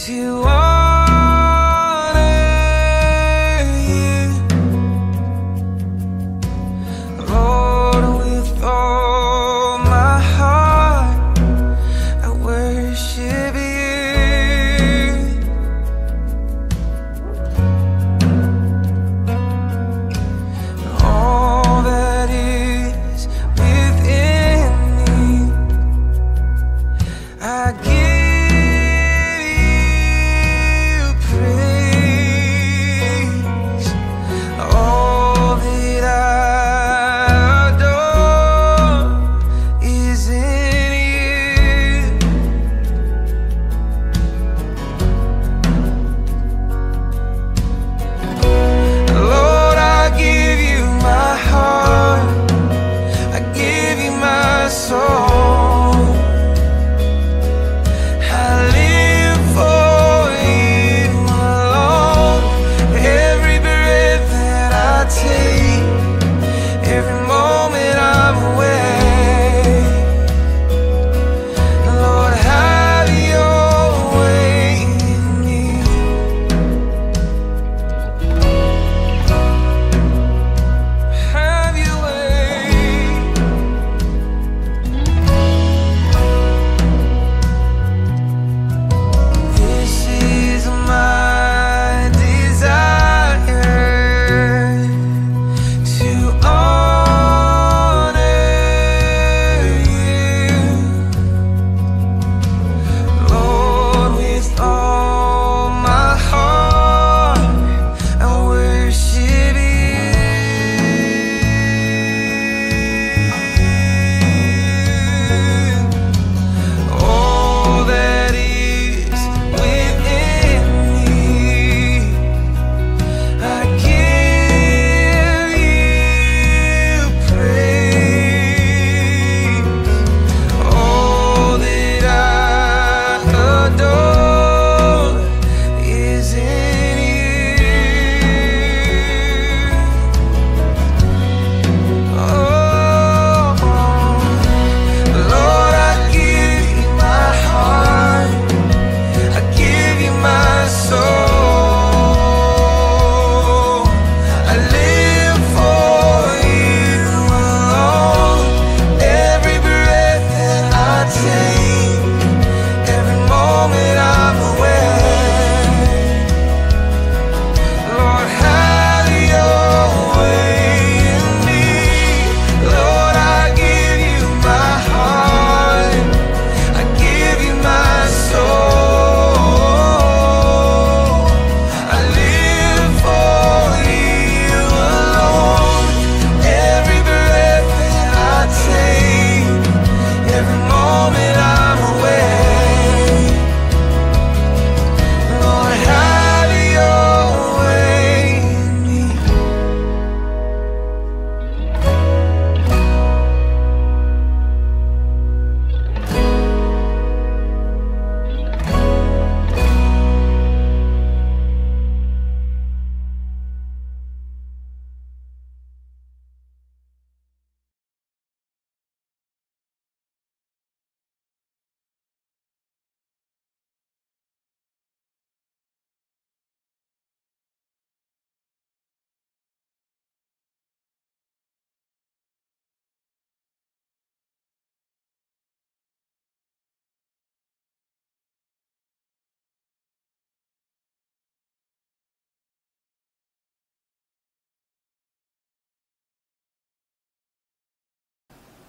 to honor you, Lord, with all my heart I worship you. All that is within me, I give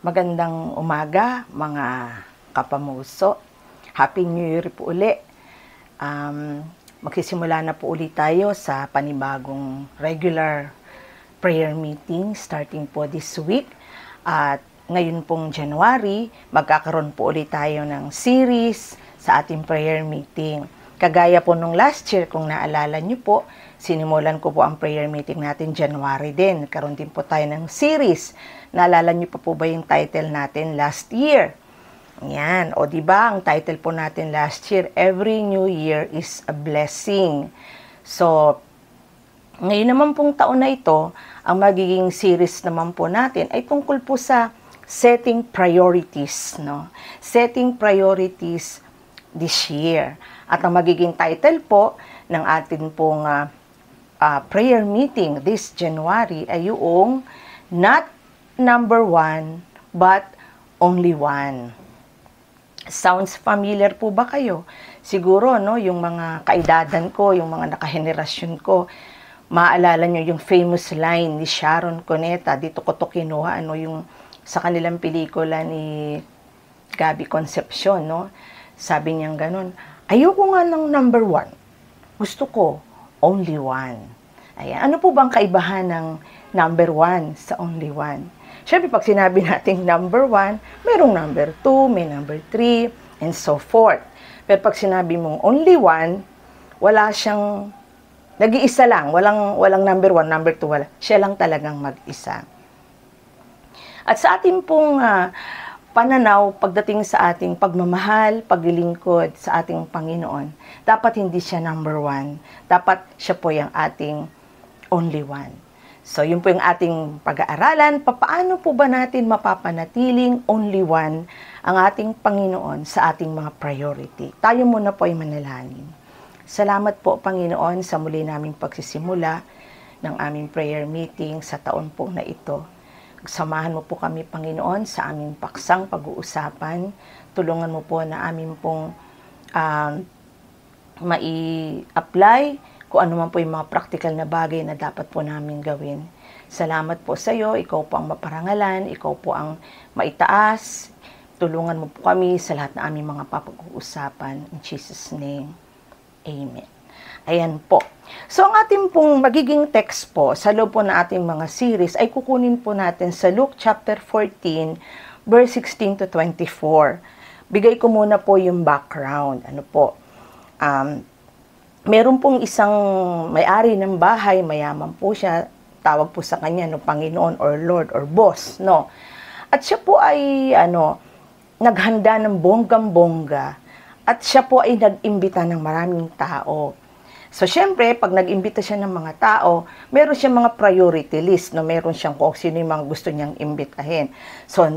Magandang umaga mga kapamuso. Happy New Year po uli. Magsisimula na po ulit tayo sa panibagong regular prayer meeting starting po this week. At ngayon pong January, magkakaroon po ulit tayo ng series sa ating prayer meeting. Kagaya po nung last year, kung naalala nyo po, sinimulan ko po ang prayer meeting natin January din. Karoon din po tayo ng series. Naalala nyo pa po ba yung title natin last year? Yan. O diba, ang title po natin last year, Every New Year is a Blessing. So, ngayon naman pong taon na ito, ang magiging series naman po natin ay tungkol po sa setting priorities. No? Setting priorities this year. At ang magiging title po ng atin pong prayer meeting this January ay yung Not Number One, but Only One. Sounds familiar po ba kayo? Siguro, no, yung mga kaedadan ko, yung mga nakahenerasyon ko, maalala nyo yung famous line ni Sharon Cuneta, dito ko to kinuha, ano, yung sa kanilang pelikula ni Gabby Concepcion, no? Sabi niya ganun, ayoko nga ng number one. Gusto ko, only one. Ayan. Ano po bang kaibahan ng number one sa only one? Siyempre, pag sinabi natin number one, merong number two, may number three, and so forth. Pero pag sinabi mong only one, wala siyang, nag-iisa lang, walang number one, number two, wala. Siya lang talagang mag-isa. At sa ating pong pananaw, pagdating sa ating pagmamahal, paglilingkod sa ating Panginoon, dapat hindi siya number one. Dapat siya po yung ating only one. So, yun po yung ating pag-aaralan. Paano po ba natin mapapanatiling only one ang ating Panginoon sa ating mga priority? Tayo muna po ay manalangin. Salamat po, Panginoon, sa muli naming pagsisimula ng aming prayer meeting sa taon po na ito. Samahan mo po kami, Panginoon, sa aming paksang pag-uusapan. Tulungan mo po na aming pong mai-apply kung ano man po yung mga practical na bagay na dapat po namin gawin. Salamat po sa iyo. Ikaw po ang maparangalan. Ikaw po ang maitaas. Tulungan mo po kami sa lahat ng aming mga papag-uusapan. In Jesus' name, Amen. Ayan po. So, ang ating pong magiging text po sa loob po ng ating mga series ay kukunin po natin sa Luke chapter 14, verse 16 to 24. Bigay ko muna po yung background. Ano po? Meron pong isang may-ari ng bahay, mayaman po siya, tawag po sa kanya no Panginoon or Lord or Boss, no. At siya po ay naghanda ng bonggang-bongga at siya po ay nag-imbita ng maraming tao. So syempre, pag nag-imbita siya ng mga tao, meron siyang mga priority list, no, meron siyang kung sino yung mga gusto niyang imbitahin. So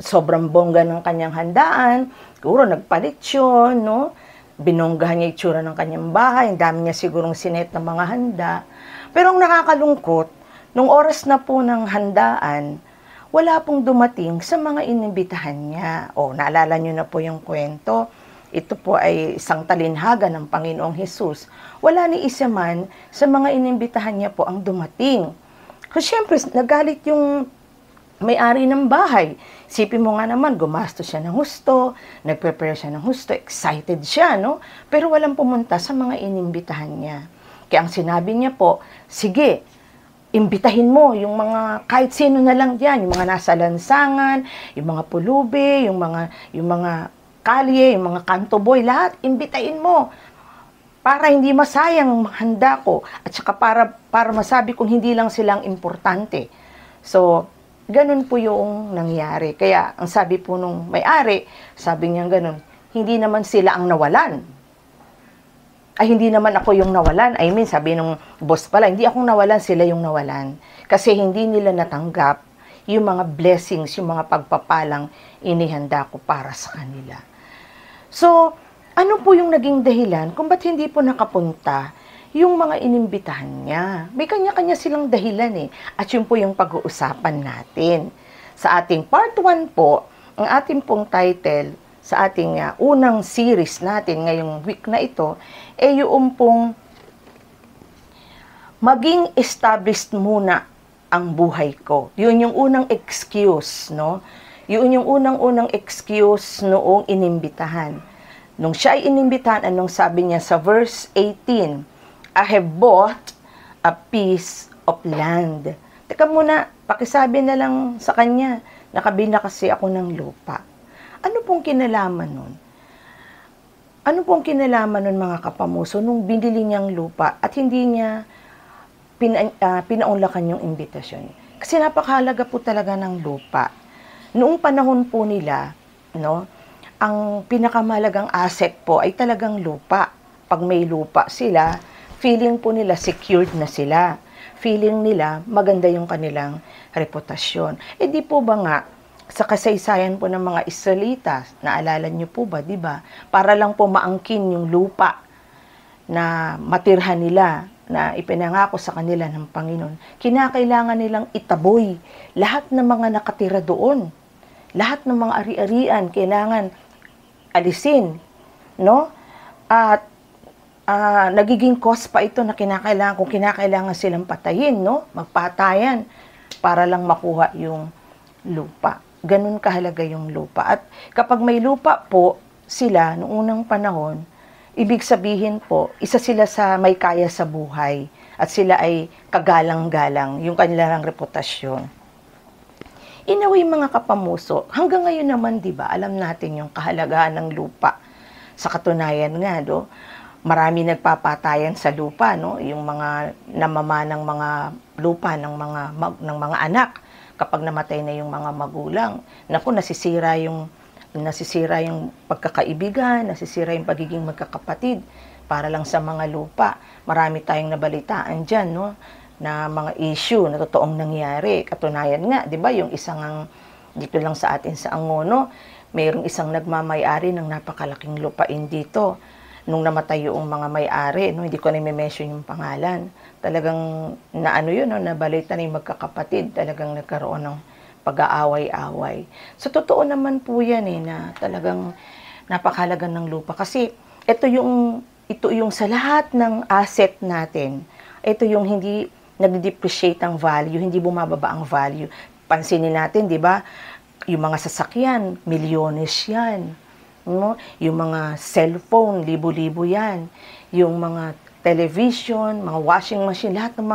sobrang bongga ng kanyang handaan, siguro nagpalit yun, no. Binonggahan niya itsura ng kanyang bahay, ang dami niya sigurong sinet ng mga handa. Pero ang nakakalungkot, nung oras na po ng handaan, wala pong dumating sa mga inimbitahan niya. O, naalala niyo na po yung kwento. Ito po ay isang talinhaga ng Panginoong Hesus. Wala ni isa man sa mga inimbitahan niya po ang dumating. Kasi syempre, nagalit yung may-ari ng bahay. Sipin mo nga naman, gumastos siya ng husto, nag-prepare siya ng husto, excited siya, no? Pero walang pumunta sa mga inimbitahan niya. Kaya ang sinabi niya po, sige, imbitahin mo yung mga, kahit sino na lang diyan, yung mga nasa lansangan, yung mga pulubi, yung mga kalye, yung mga kanto boy, lahat, imbitahin mo. Para hindi masayang handa ko, at saka para masabi kung hindi lang silang importante. So, ganun po yung nangyari. Kaya, ang sabi po nung may-ari, sabi niya ganun, hindi naman sila ang nawalan. Ay, hindi naman ako yung nawalan. I mean, sabi nung boss pala, hindi akong nawalan, sila yung nawalan. Kasi hindi nila natanggap yung mga blessings, yung mga pagpapalang inihanda ko para sa kanila. So, ano po yung naging dahilan kung ba't hindi po nakapunta yung mga inimbitahan niya? May kanya-kanya silang dahilan eh. At yun po yung pag-uusapan natin. Sa ating part 1 po, ang ating pong title sa ating unang series natin ngayong week na ito, ay yung pong maging established muna ang buhay ko. Yun yung unang excuse, no? Yun yung unang-unang excuse noong inimbitahan. Nung siya ay inimbitahan, anong sabi niya sa verse 18? I have bought a piece of land. Teka muna, pakisabi na lang sa kanya, nakabili na kasi ako ng lupa. Ano pong kinalaman nun? Ano pong kinalaman nun mga kapamuso nung binili niyang lupa at hindi niya pinaunlakan yung imbitasyon? Kasi napakahalaga po talaga ng lupa. Noong panahon po nila, no, ang pinakamahalagang asset po ay talagang lupa. Pag may lupa sila, feeling po nila secured na sila. Feeling nila maganda yung kanilang reputasyon. Eh di po ba nga, sa kasaysayan po ng mga Israelita, naalala niyo po ba, di ba? Para lang po maangkin yung lupa na matirhan nila, na ipinangako sa kanila ng Panginoon, kinakailangan nilang itaboy lahat ng mga nakatira doon. Lahat ng mga ari-arian kailangan alisin, no? At nagiging cause pa ito na kinakailangan silang patayin, no? Magpatayan para lang makuha yung lupa. Ganun kahalaga yung lupa. At kapag may lupa po sila noong unang panahon, ibig sabihin po, isa sila sa may kaya sa buhay at sila ay kagalang-galang yung kanilang reputasyon. Inaway mga kapamuso, hanggang ngayon naman, di ba, alam natin yung kahalagahan ng lupa. Sa katunayan nga, do, marami nagpapatayan sa lupa, no? Yung mga namamanang mga lupa ng mga anak kapag namatay na yung mga magulang. Naku, nasisira yung pagkakaibigan, nasisira yung pagiging magkakapatid para lang sa mga lupa. Marami tayong nabalitaan dyan, no? Na mga issue na totoong nangyari. Katunayan nga, di ba, yung isang dito lang sa atin sa Angono, mayroong isang nagmamay-ari ng napakalaking lupain dito. Nung namatay yung mga may-ari, no, hindi ko na i-mention yung pangalan. Talagang nabalita na yung magkakapatid, talagang nagkaroon ng pag-aaway-away. So, totoo naman po yan na talagang napakahalaga ng lupa. Kasi ito yung sa lahat ng asset natin, ito yung hindi nag-depreciate ang value, hindi bumababa ang value. Pansinin natin, di ba, yung mga sasakyan, milyones yan. No? Yung mga cellphone, libo-libo yan. Yung mga television, mga washing machine, lahat ng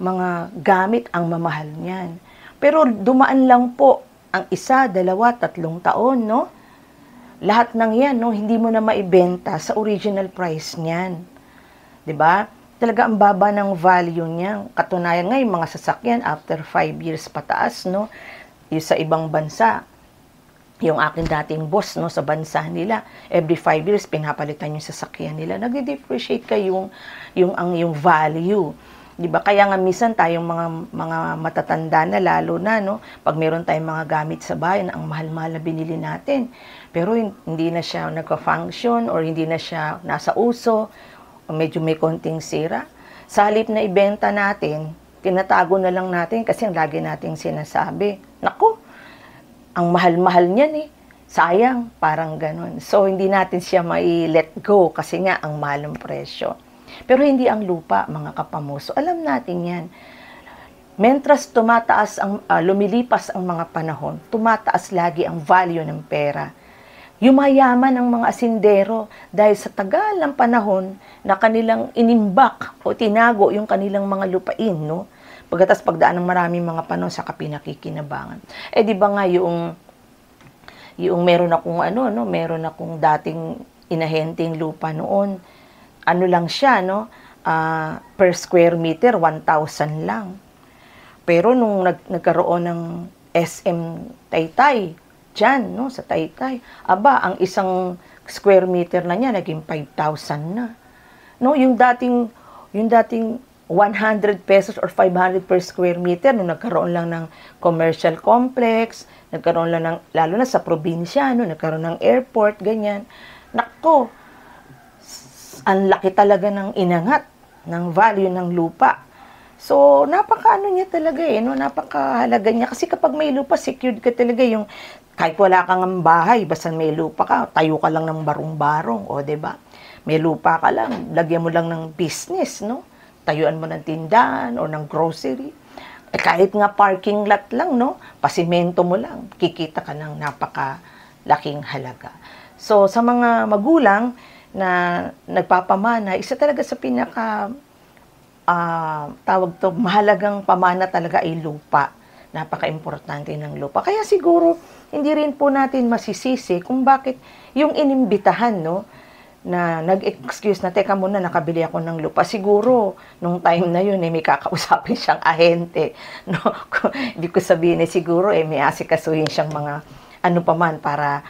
mga gamit ang mamahal niyan. Pero dumaan lang po ang 1, 2, 3 taon, no? Lahat ng yan, no, hindi mo na maibenta sa original price niyan. 'Di ba? Talaga ang baba ng value niya. Katunayan nga yung mga sasakyan after 5 years pataas, no? Yung sa ibang bansa, yung akin dating boss, no, sa bansa nila, every 5 years pinapalitan yung sasakyan nila. Nagde-depreciate yung value. 'Di ba? Kaya nga minsan tayong mga matatanda na, lalo na, no, pag meron tayong mga gamit sa bahay na ang mahal-mahal na binili natin, pero hindi na siya nagka-function or hindi na siya nasa uso, o medyo may konting sira, sa halip na ibenta natin, tinatago na lang natin kasi ang lagi nating sinasabi, naku, ang mahal-mahal niyan sayang, parang ganun. So, hindi natin siya mai-let go kasi nga ang mahal ng presyo. Pero hindi ang lupa, mga kapamuso. Alam natin yan. Mentras lumilipas ang mga panahon, tumataas lagi ang value ng pera. Yumayaman ang mga asindero dahil sa tagal ng panahon na kanilang inimbak o tinago yung kanilang mga lupain, no? Pagkatas pagdaan ng maraming mga panahon sa kapinakikinabangan. Di ba nga yung meron akong dating inahenteng lupa noon, ano lang siya, no? Per square meter, 1,000 lang. Pero nung nagkaroon ng SM Taytay, dyan, no, sa Taytay, ang isang square meter na niya, naging 5,000 na. No, yung dating 100 pesos or 500 per square meter, nung nagkaroon lang ng commercial complex, nagkaroon lang ng, lalo na sa probinsya, no, nagkaroon ng airport, ganyan. Nako, ang laki talaga ng inangat ng value ng lupa. So, napakaano niya talaga no? Napakahalaga niya. Kasi kapag may lupa, secured ka talaga yung, kahit wala kang bahay, basta may lupa ka, tayo ka lang ng barong-barong, o diba? May lupa ka lang, lagyan mo lang ng business, no? Tayuan mo ng tindahan o ng grocery. Kahit nga parking lot lang, no? Pasimento mo lang, kikita ka ng napakalaking halaga. So, sa mga magulang na nagpapamana, isa talaga sa mahalagang pamana talaga ay lupa. Napaka-importante ng lupa. Kaya siguro, hindi rin po natin masisisi kung bakit yung inimbitahan, no, na nag-excuse na, teka muna, nakabili ako ng lupa. Siguro, nung time na yun, may kakausapin siyang ahente. No? Hindi ko sabihin, siguro, may asikasuhin siyang mga ano pa man para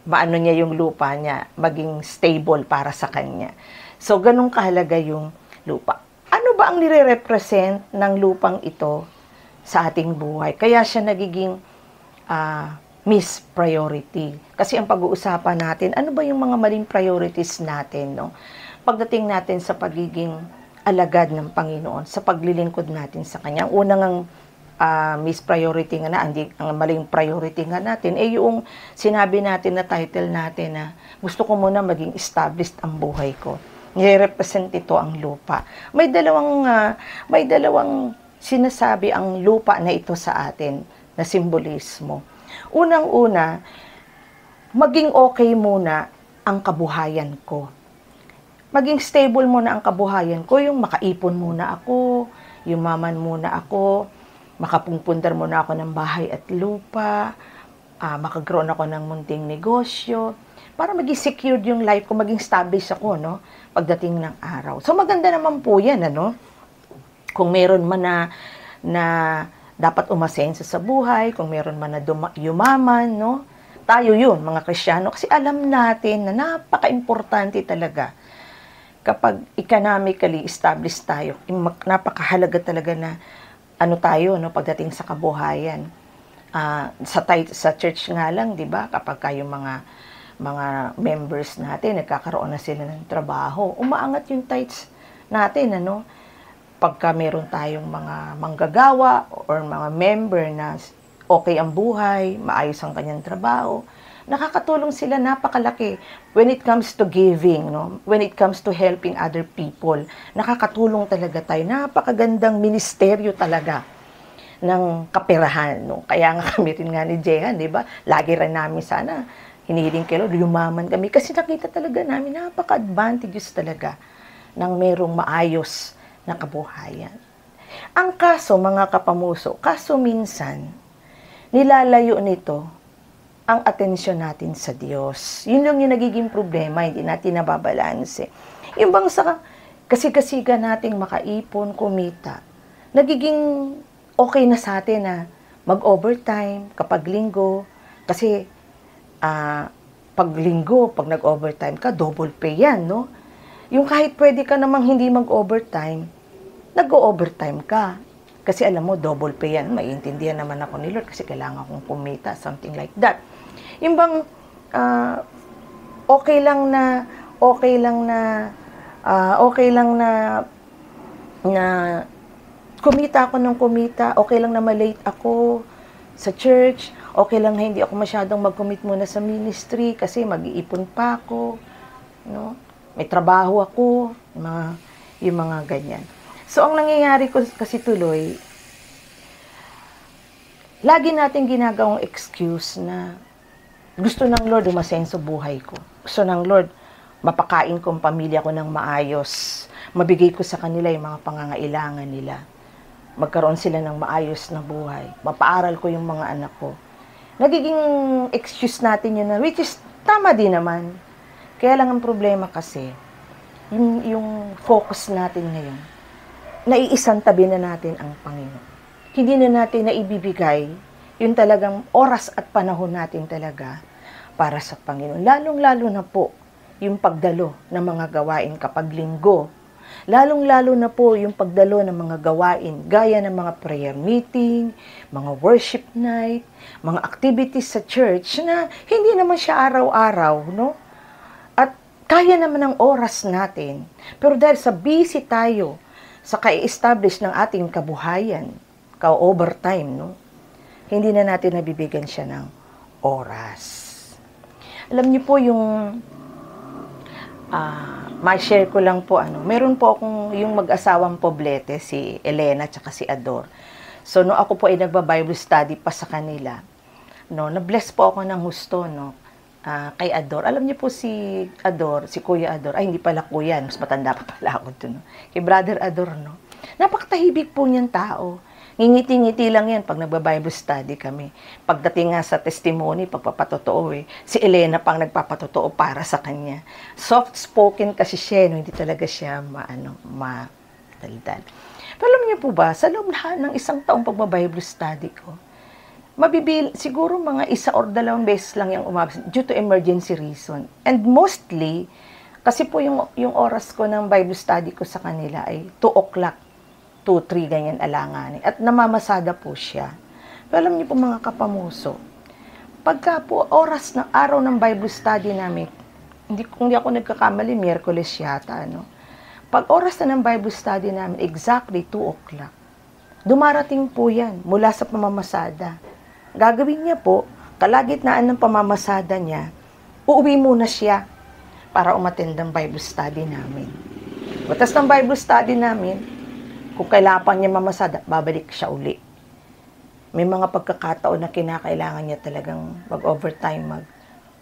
maano niya yung lupa niya, maging stable para sa kanya. So, ganun kahalaga yung lupa. Ano ba ang nire-represent ng lupang ito sa ating buhay? Kaya siya nagiging miss priority. Kasi ang pag-uusapan natin, ano ba yung mga maling priorities natin, no? Pagdating natin sa pagiging alagad ng Panginoon, sa paglilingkod natin sa Kanya. Ang unang miss priority nga na, ang maling priority nga natin, yung sinabi natin na title natin na gusto ko muna maging established ang buhay ko. Nire-represent ito ang lupa. May dalawang sinasabi ang lupa na ito sa atin na simbolismo. Unang-una, maging okay muna ang kabuhayan ko. Maging stable muna ang kabuhayan ko, yung makaipon muna ako, yumaman muna ako, makapungpundar muna ako ng bahay at lupa, makagkaroon ako ng munting negosyo, para maging secured yung life ko, maging established ako, no? Pagdating ng araw. So, maganda naman po yan, ano? Kung meron man na dapat umasenso sa buhay, kung meron man na yumaman, no? Tayo yun, mga Kristiyano, kasi alam natin na napaka-importante talaga kapag economically established tayo. Napakahalaga talaga na ano tayo, no, pagdating sa kabuhayan. Sa church nga lang, di ba, kapag yung mga members natin, nagkakaroon na sila ng trabaho, umaangat yung tithes natin, ano? Pagka meron tayong mga manggagawa or mga member na okay ang buhay, maayos ang kanyang trabaho, nakakatulong sila, napakalaki when it comes to giving, no? When it comes to helping other people. Nakakatulong talaga tayo. Napakagandang ministeryo talaga ng kaperahan, no? Kaya nga kami rin nga ni Jehan, di ba? Lagi rin namin sana hinihiling kay Lord, yumaman kami kasi nakita talaga namin napaka-advantageous talaga ng merong maayos na kabuhayan. Ang kaso, mga kapamuso, minsan nilalayo nito ang atensyon natin sa Diyos. Yun lang yung nagiging problema, hindi natin nababalanse. Yung bang sa kasi-kasiga nating makaipon, kumita, nagiging okay na sa atin na mag-overtime kapag linggo. Kasi pag linggo, pag nag-overtime ka, double pay yan, no? Yung kahit pwede ka namang hindi mag-overtime, nag-overtime ka. Kasi alam mo, double pay yan. Maiintindihan naman ako ni Lord kasi kailangan kong kumita, something like that. Yung bang okay lang na kumita ako ng kumita, okay lang na malate ako sa church, okay lang na hindi ako masyadong mag-commit muna sa ministry kasi mag-iipon pa ako, no? May trabaho ako, yung mga ganyan. So, ang nangyayari kasi tuloy, lagi natin ginagawang excuse na gusto ng Lord umasenso buhay ko. Gusto ng Lord mapakain ko ang pamilya ko ng maayos. Mabigay ko sa kanila yung mga pangangailangan nila. Magkaroon sila ng maayos na buhay. Mapaaral ko yung mga anak ko. Nagiging excuse natin yun na, which is tama din naman. Kaya lang ang problema kasi, yung focus natin ngayon, naiisang tabi na natin ang Panginoon. Hindi na natin naibibigay yung talagang oras at panahon natin talaga para sa Panginoon. Lalong-lalo na po yung pagdalo ng mga gawain kapag linggo. Lalong-lalo na po yung pagdalo ng mga gawain gaya ng mga prayer meeting, mga worship night, mga activities sa church na hindi naman siya araw-araw, no? At kaya naman ang oras natin. Pero dahil sa busy tayo sa kai-establish ng ating kabuhayan, ka-overtime, no? Hindi na natin nabibigyan siya ng oras. Alam niyo po yung ma-share ko lang po, meron po akong yung mag-asawang Poblete, si Elena at si Ador. So, no, ako po ay nagba-Bible study pa sa kanila. No, na-bless po ako ng husto, no, kay Ador. Alam niyo po si Ador, si Kuya Ador, ay hindi pala kuya, mas matanda pa pala ako doon, no? Kay Brother Ador, no. Napakatahibig po niyang tao. Ngingiti-ngiti lang yan pag nagba-Bible study kami. Pagdating nga sa testimony, pagpapatotoo si Elena pang nagpapatotoo para sa kanya. Soft-spoken kasi siya, no? Hindi talaga siya madaldal. Pero alam niyo po ba, sa loob ng isang taong pagba-Bible study ko, siguro mga 1 or 2 beses lang yung umabsent due to emergency reason. And mostly, kasi po yung oras ko ng Bible study ko sa kanila ay 2 o'clock. 2, 3, ganyan alanganin. At namamasada po siya. Pero alam niyo po mga kapamuso, pagka po oras ng araw ng Bible study namin, kung di ako nagkakamali, Miyerkules yata, no? Pag oras na ng Bible study namin, exactly 2 o'clock, dumarating po yan mula sa pamamasada. Gagawin niya po, kalagitnaan ng pamamasada niya, uuwi muna siya para umattend ng Bible study namin. Batas ng Bible study namin, kung kailangan niya mamasada, babalik siya uli. May mga pagkakataon na kinakailangan niya talagang mag-overtime,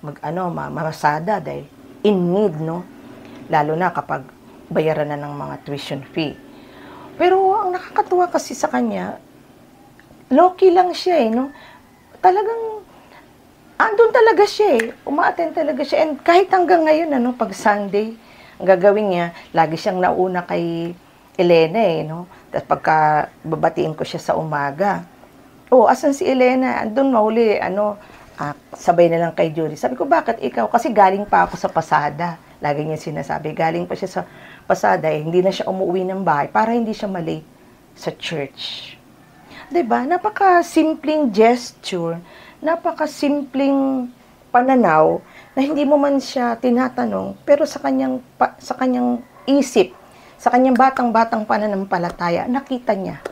mamasada dahil in need, no? Lalo na kapag bayaran na ng mga tuition fee. Pero ang nakakatuwa kasi sa kanya, low-key lang siya, no? Talagang andun talaga siya, uma-attend talaga siya. And kahit hanggang ngayon, pag Sunday, ang gagawin niya, lagi siyang nauna kay Elena, no? Tapos pagka babatiin ko siya sa umaga, asan si Elena? Andun mahuli, sabay na lang kay Judy. Sabi ko, bakit ikaw? Kasi galing pa ako sa pasada. Lagi niya sinasabi, galing pa siya sa pasada, hindi na siya umuwi ng bahay para hindi siya malate sa church. 'Di ba? Napaka-simpleng gesture, napaka-simpleng pananaw na hindi mo man siya tinatanong, pero sa kanyang isip, sa kanyang batang-batang pananampalataya, nakita niya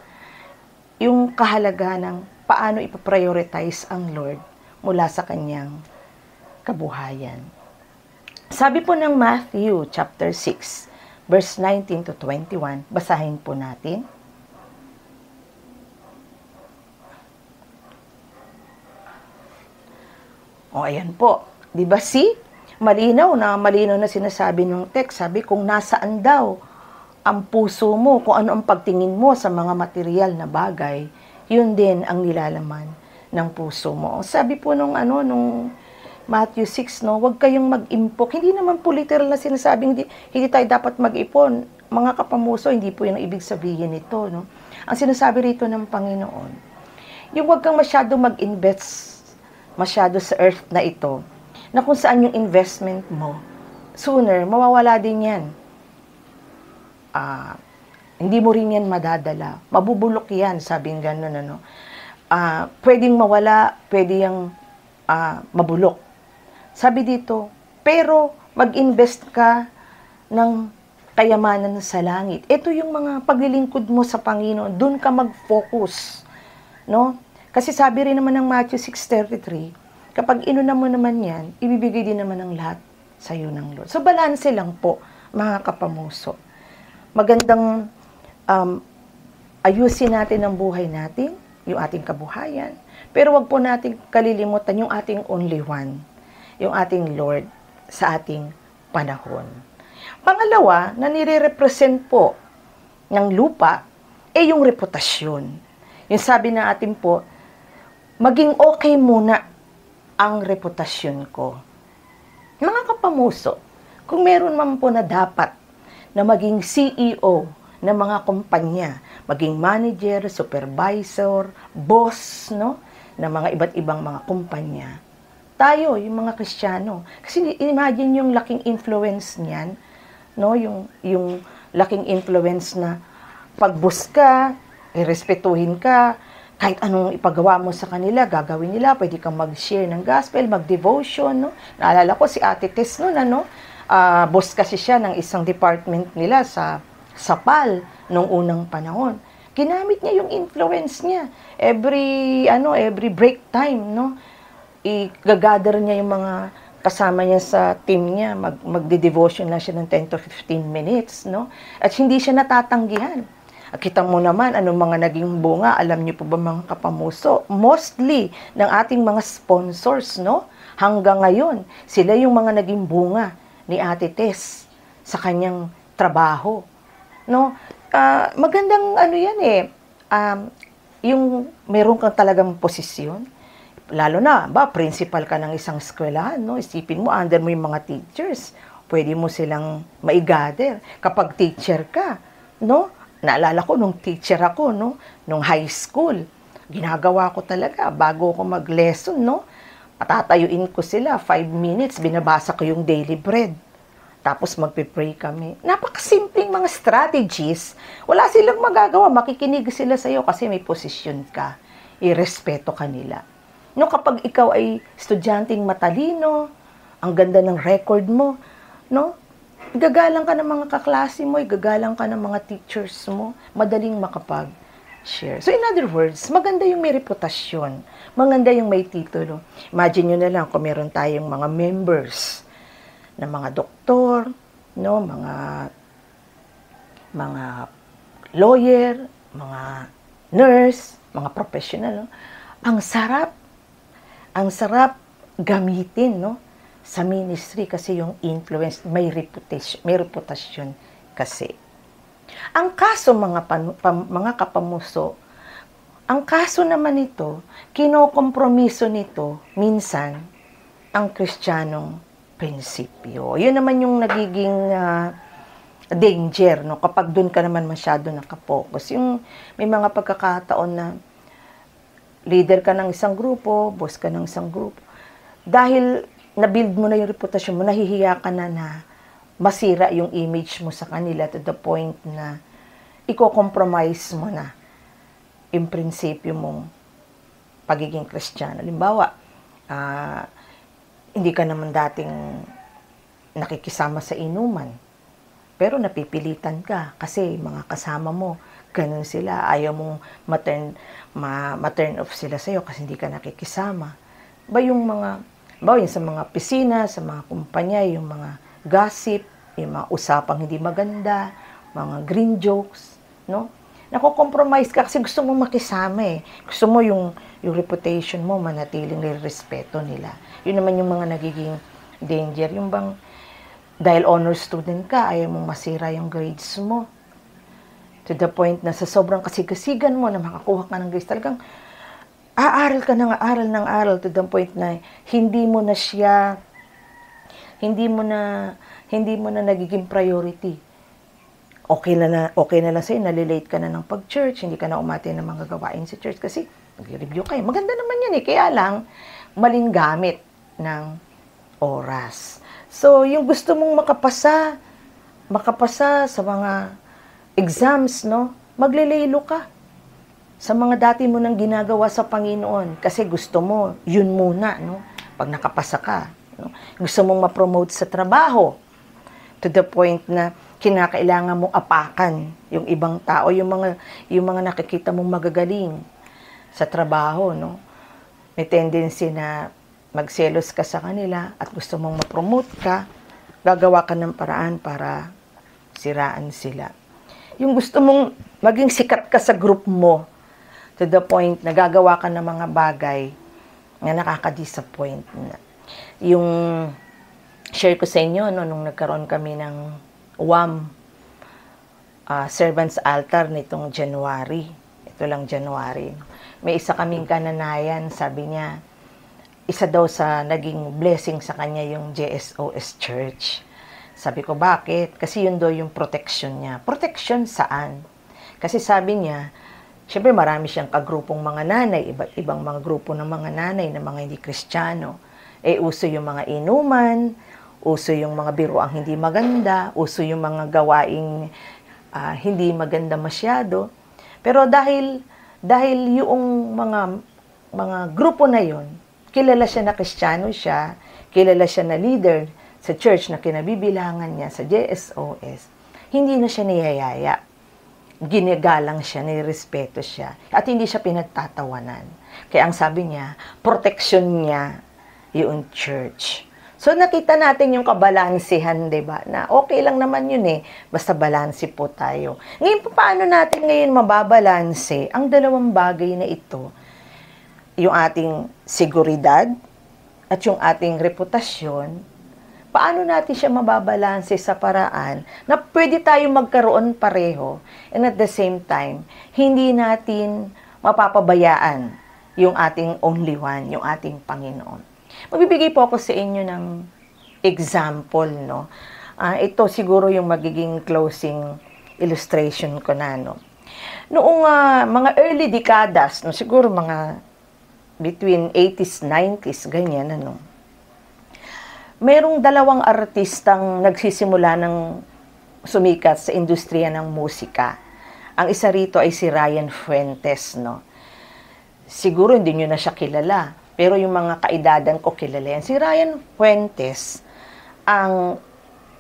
yung kahalagaan ng paano ipaprioritize ang Lord mula sa kanyang kabuhayan. Sabi po ng Matthew chapter 6, verse 19 to 21, basahin po natin. Ayan po. Di ba malinaw na sinasabi ng text. Sabi, kung nasaan daw ang puso mo, kung ano ang pagtingin mo sa mga material na bagay, yun din ang nilalaman ng puso mo. Sabi po nung Matthew 6, huwag kayong mag-impok. Hindi naman po literal na sinasabing hindi tayo dapat mag-ipon. Mga kapamuso, hindi po yung ibig sabihin nito, no? Ang sinasabi rito ng Panginoon, yung huwag kang masyado mag-invest masyado sa earth na ito, na kung saan yung investment mo, sooner, mawawala din yan. Hindi mo rin yan madadala. Mabubulok yan, sabing gano'n, pwedeng mawala, pwede yung mabulok. Sabi dito, pero mag-invest ka ng kayamanan sa langit. Ito yung mga paglilingkod mo sa Panginoon, doon ka mag-focus, no? Kasi sabi rin naman ng Matthew 6:33, kapag inuna mo naman yan, ibibigay din naman ng lahat sa iyo ng Lord. So, balanse lang po, mga kapamuso. Magandang ayusin natin ang buhay natin, yung ating kabuhayan. Pero wag po natin kalilimutan yung ating only one, yung ating Lord sa ating panahon. Pangalawa, na nire-represent po ng lupa, yung reputasyon. Yung sabi na atin po, maging okay muna ang reputasyon ko. Mga kapamuso, kung meron man po na dapat na maging CEO ng mga kumpanya, maging manager, supervisor, boss, no, ng mga iba't ibang mga kumpanya, tayo, yung mga Kristiyano, kasi imagine yung laking influence niyan, no, yung laking influence na pag-boss ka, irespetuhin ka, kahit anong ipagawa mo sa kanila, gagawin nila, pwede kang mag-share ng gospel, mag-devotion, no? Naalala ko si Ate Tess noon, boss kasi siya ng isang department nila sa PAL nung unang panahon. Ginamit niya yung influence niya. Every break time, no? I-gather niya yung mga kasama niya sa team niya, magde-devotion na siya ng 10 to 15 minutes, no? At hindi siya natatanggihan. Kita mo naman anong mga naging bunga. Alam niyo po ba, mga kapamuso? Mostly ng ating mga sponsors, no? Hanggang ngayon, sila yung mga naging bunga ni Ate Tess sa kanyang trabaho, no? Magandang yan yung meron kang talagang posisyon. Lalo na, principal ka ng isang eskwelahan, no? Isipin mo, under mo yung mga teachers. Pwede mo silang maigather. Kapag teacher ka, no? Naalala ko, nung teacher ako, no? Nung high school, ginagawa ko talaga, bago ako mag-lesson, no? Patatayuin ko sila, 5 minutes, binabasa ko yung daily bread. Tapos magpe-pray kami. Napakasimpleng mga strategies. Wala silang magagawa, makikinig sila sa'yo kasi may posisyon ka. Irespeto ka nila. No, kapag ikaw ay estudyanteng matalino, ang ganda ng record mo, no? Igagalang ka ng mga kaklase mo, igagalang ka ng mga teachers mo, madaling makapag-share. So in other words, maganda yung may reputasyon, maganda yung may titulo. Imagine nyo na lang kung meron tayong mga members na mga doktor, no, mga lawyer, mga nurse, mga professional, no? Ang sarap gamitin, no, sa ministry kasi yung influence, may reputasyon kasi. Ang kaso mga kapamuso, ang kaso naman nito, kinokompromiso nito minsan ang Kristiyanong prinsipyo. Yun naman yung nagiging danger, no, kapag doon ka naman masyado nakapokus. Yung may mga pagkakataon na leader ka ng isang grupo, boss ka ng isang grupo. Dahil na-build mo na yung reputasyon mo, nahihiya ka na masira yung image mo sa kanila to the point na i-compromise mo na yung prinsipyo mong pagiging Kristiyano. Halimbawa, hindi ka naman dating nakikisama sa inuman, pero napipilitan ka kasi mga kasama mo, ganun sila, ayaw mong ma-turn off sila sa'yo kasi hindi ka nakikisama. Yung sa mga pisina, sa mga kumpanya, yung mga gossip, yung mga usapang hindi maganda, mga green jokes, no? Nako-compromise ka kasi gusto mong makisama eh. Gusto mo yung reputation mo, manatiling respeto nila. Yun naman yung mga nagiging danger. Yung bang, dahil honor student ka, ayaw mong masira yung grades mo. To the point na sa sobrang kasigasigan mo na makakuha ka ng grades, talagang aaral ka ng aral to the point na hindi mo na nagiging priority. Okay na lang sa'yo, nalilate ka na ng pag-church, hindi ka na umati ng mga gawain sa church kasi nag-review kayo. Maganda naman yan eh, kaya lang maling gamit ng oras. So, yung gusto mong makapasa sa mga exams, no? Maglilelo ka sa mga dati mo nang ginagawa sa Panginoon kasi gusto mo, yun muna, no? Pag nakapasa ka, no? Gusto mong ma-promote sa trabaho to the point na kinakailangan mong apakan yung ibang tao, yung mga nakikita mong magagaling sa trabaho, no? May tendency na magselos ka sa kanila at gusto mong ma-promote ka, gagawa ka ng paraan para siraan sila. Yung gusto mong maging sikat ka sa group mo to the point na gagawa ka ng mga bagay na nakaka-disappoint na. Yung share ko sa inyo, no, nung nagkaroon kami ng UAM Servants Altar nitong January. Ito lang January. May isa kaming kananayan, sabi niya, isa daw sa naging blessing sa kanya yung JSOS Church. Sabi ko, bakit? Kasi yun daw yung protection niya. Protection saan? Kasi sabi niya, syempre marami siyang kagrupong mga nanay, ibang mga grupo ng mga nanay na mga hindi Kristiyano. Uso yung mga inuman, uso yung mga biruang hindi maganda, uso yung mga gawaing hindi maganda masyado. Pero dahil yung mga grupo na yon, kilala siya na Kristiyano siya, kilala siya na leader sa church na kinabibilangan niya sa JSOS, hindi na siya niyayaya. Ginagalang siya, nirespeto siya, at hindi siya pinagtatawanan. Kaya ang sabi niya, protection niya yung church. So nakita natin yung kabalansihan, diba? Na okay lang naman yun eh, basta balanse po tayo. Ngayon, paano natin ngayon mababalanse ang dalawang bagay na ito? Yung ating seguridad at yung ating reputasyon, paano natin siya mababalanse sa paraan na pwede tayong magkaroon pareho and at the same time, hindi natin mapapabayaan yung ating only one, yung ating Panginoon. Magbibigay po ako sa inyo ng example, no? Ito siguro yung magiging closing illustration ko na, no? Noong mga early dekadas, no, siguro mga between 80s, 90s, ganyan, ano, merong dalawang artistang nagsisimula ng sumikat sa industriya ng musika. Ang isa rito ay si Ryan Fuentes, no? Siguro hindi nyo na siya kilala. Pero yung mga kaedadan ko kilala yan. Si Ryan Fuentes, ang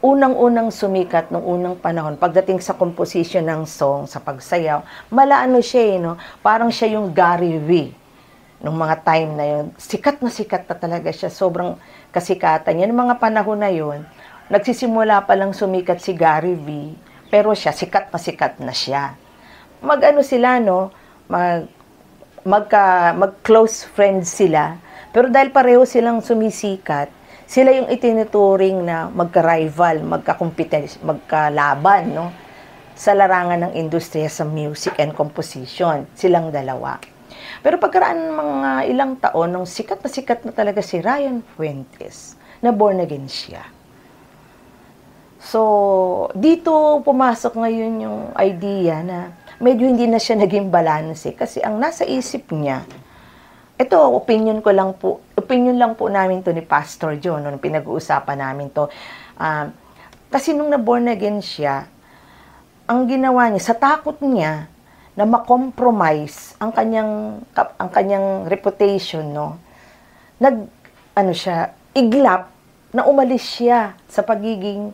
unang-unang sumikat nung unang panahon, pagdating sa composition ng song, sa pagsayaw, malaano siya no? Parang siya yung Gary V. Nung mga time na yun, sikat na talaga siya. Sobrang kasikatan niya. Nung mga panahon na yun, nagsisimula pa lang sumikat si Gary V. Pero siya, sikat na siya. Mag-ano sila, no? Mag-close friends sila. Pero dahil pareho silang sumisikat, sila yung itinuturing na magka-rival, magkalaban, no? Sa larangan ng industriya sa music and composition. Silang dalawa. Pero pagkaraan ng mga ilang taon, nung sikat na talaga si Ryan Fuentes, na born again siya. So, dito pumasok ngayon yung idea na medyo hindi na siya naging balanse kasi ang nasa isip niya, ito, opinion lang po namin to ni Pastor John, nung pinag-uusapan namin to. Kasi nung na-born again siya, ang ginawa niya, sa takot niya na ma-compromise ang kanyang reputation, no? Iglap na umalis siya sa pagiging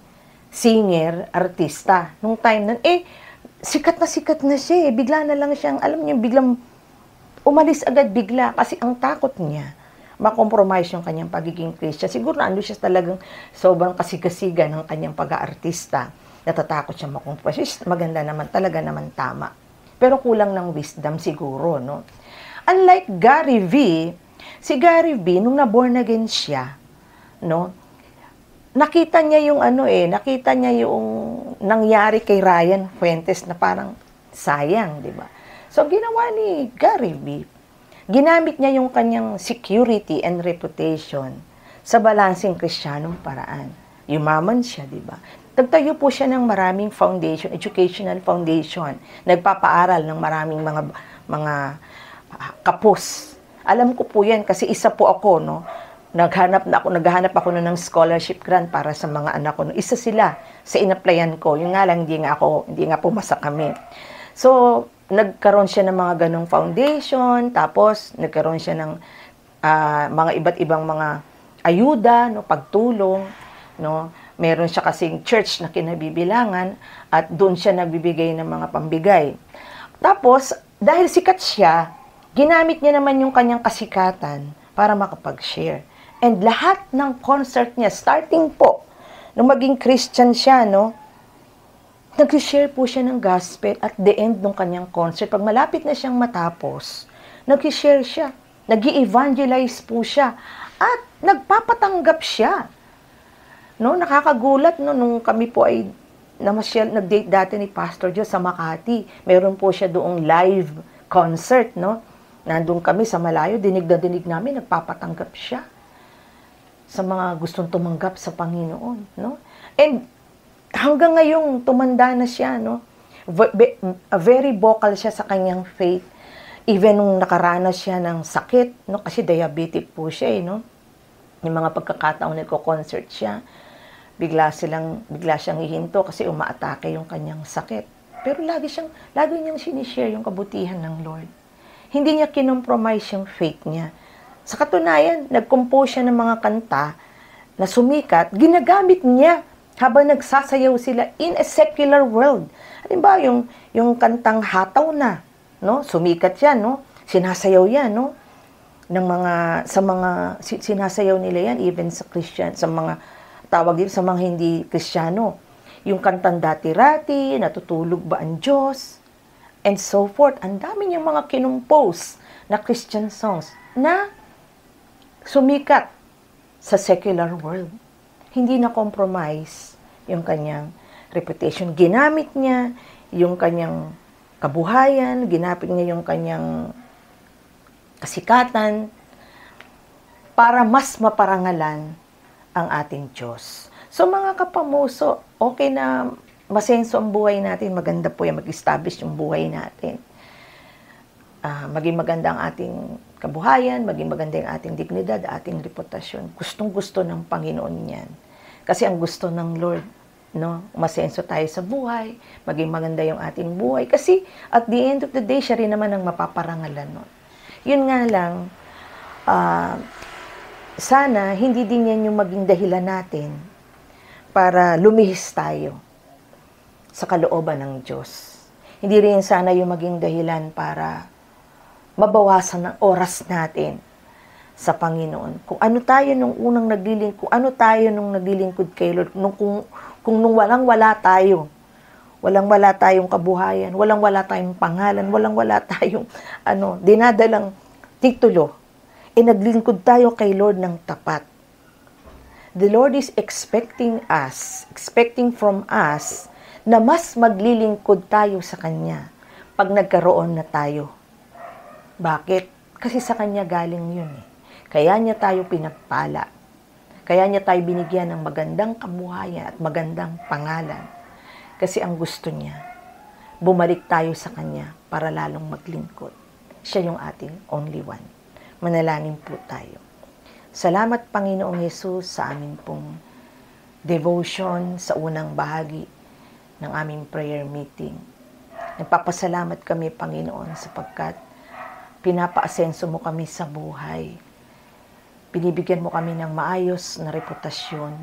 singer, artista. Nung time na, sikat na siya, bigla na lang siyang, alam niyo, biglang umalis agad bigla kasi ang takot niya ma-compromise yung kanyang pagiging Christian. Siguro na siya talagang sobrang kasigasiga ng kanyang pag-aartista. Natatakot siya ma-compromise. Maganda naman, talaga naman tama. Pero kulang ng wisdom siguro, no? Unlike Gary V, si Gary V, nung na-born again siya, no? Nakita niya yung nangyari kay Ryan Fuentes na parang sayang, di ba? So, ginawa ni Gary V, ginamit niya yung kanyang security and reputation sa balanseng Kristiyanong paraan. Yumaman siya, di ba? Nagtayo po siya ng maraming foundation, educational foundation. Nagpapaaral ng maraming mga kapos. Alam ko po yan kasi isa po ako, no? Naghanap ako ng scholarship grant para sa mga anak ko. Isa sila sa inaplayan ko. Yung nga lang, hindi nga pumasa kami. So, nagkaroon siya ng mga ganong foundation, tapos nagkaroon siya ng mga iba't ibang mga ayuda, no, pagtulong, no. Meron siya kasing church na kinabibilangan at doon siya nagbibigay ng mga pambigay. Tapos, dahil sikat siya, ginamit niya naman yung kanyang kasikatan para makapag-share. And lahat ng concert niya, starting po, nung maging Christian siya, no, nag-share po siya ng gospel at the end ng kanyang concert. Pag malapit na siyang matapos, nag-share siya. Nag-evangelize po siya. At nagpapatanggap siya. No, nakakagulat, no, nung kami po ay nag-date dati ni Pastor Joe sa Makati. Meron po siya doong live concert, no. Nandun kami sa malayo, dinig na dinig namin, nagpapatanggap siya sa mga gustong tumanggap sa Panginoon, no. And hanggang ngayong tumanda na siya, no? Very vocal siya sa kanyang faith. Even nung nakaranas siya ng sakit, no? Kasi diabetic po siya, no? Yung mga pagkakataon nagko-concert siya, bigla siyang hihinto kasi umaatake yung kanyang sakit. Pero lagi niyang sinishare yung kabutihan ng Lord. Hindi niya kinompromise yung faith niya. Sa katunayan, nag-compose siya ng mga kanta na sumikat, ginagamit niya habang nagsasayaw sila in a secular world. Halimbawa, yung kantang Hataw Na, no? Sumikat yan, no? Sinasayaw yan, no? Sinasayaw nila yan even sa Christian, sa mga tawag din sa mga hindi Kristiyano. Yung kantang Dati-Rati, Natutulog Ba ang Diyos, and so forth. Ang dami niyang mga kinumpose na Christian songs na sumikat sa secular world. Hindi na compromise yung kanyang reputation. Ginamit niya yung kanyang kabuhayan, ginamit niya yung kanyang kasikatan para mas maparangalan ang ating Diyos. So mga kapamuso, okay na masenso ang buhay natin, maganda po yan, mag-establish yung buhay natin. Maging maganda ang ating kabuhayan, maging maganda yung ating dignidad, ating reputasyon. Gustong-gusto ng Panginoon yan. Kasi ang gusto ng Lord, no, masenso tayo sa buhay, maging maganda yung ating buhay. Kasi at the end of the day, siya rin naman ang mapaparangalan nun. Yun nga lang, ah, sana hindi din yan yung maging dahilan natin para lumihis tayo sa kalooban ng Diyos. Hindi rin sana yung maging dahilan para mabawasan ang oras natin sa Panginoon. Kung ano tayo nung unang naglilingkod kay Lord, kung nung walang-wala tayo, walang-wala tayong kabuhayan, walang-wala tayong pangalan, walang-wala tayong dinadalang titulo, naglingkod tayo kay Lord ng tapat. The Lord is expecting from us, na mas maglilingkod tayo sa Kanya pag nagkaroon na tayo. Bakit? Kasi sa Kanya galing yun eh. Kaya niya tayo pinagpala. Kaya niya tayo binigyan ng magandang kabuhayan at magandang pangalan. Kasi ang gusto niya, bumalik tayo sa Kanya para lalong maglingkod. Siya yung ating only one. Manalangin po tayo. Salamat Panginoong Hesus sa amin pong devotion sa unang bahagi ng aming prayer meeting. Nagpapasalamat kami, Panginoon, sapagkat pinapaasenso mo kami sa buhay. Binibigyan mo kami ng maayos na reputasyon.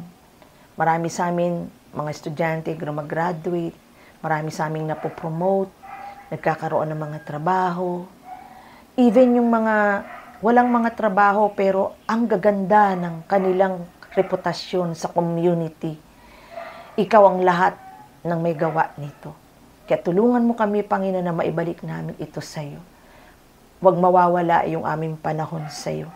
Marami sa amin, mga estudyante, graduate, marami sa aming napopromote, nagkakaroon ng mga trabaho. Even yung mga walang mga trabaho pero ang gaganda ng kanilang reputasyon sa community. Ikaw ang lahat ng may gawa nito. Kaya tulungan mo kami, Panginoon, na maibalik namin ito sa iyo. Huwag mawawala yung aming panahon sa iyo.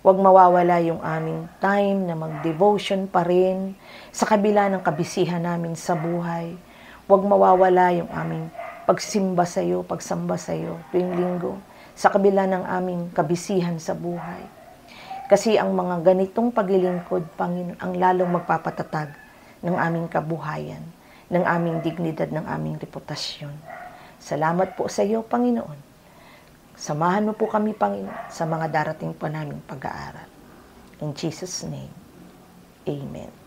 Huwag mawawala yung aming time na mag-devotion pa rin sa kabila ng kabisihan namin sa buhay. Huwag mawawala yung aming pagsimba sa iyo, pagsamba sa iyo tuwing linggo sa kabila ng aming kabisihan sa buhay. Kasi ang mga ganitong paglilingkod, Panginoon, ang lalong magpapatatag ng aming kabuhayan, ng aming dignidad, ng aming reputasyon. Salamat po sa iyo, Panginoon. Samahan mo po kami, Panginoon, sa mga darating pa naming pag-aaral. In Jesus' name, Amen.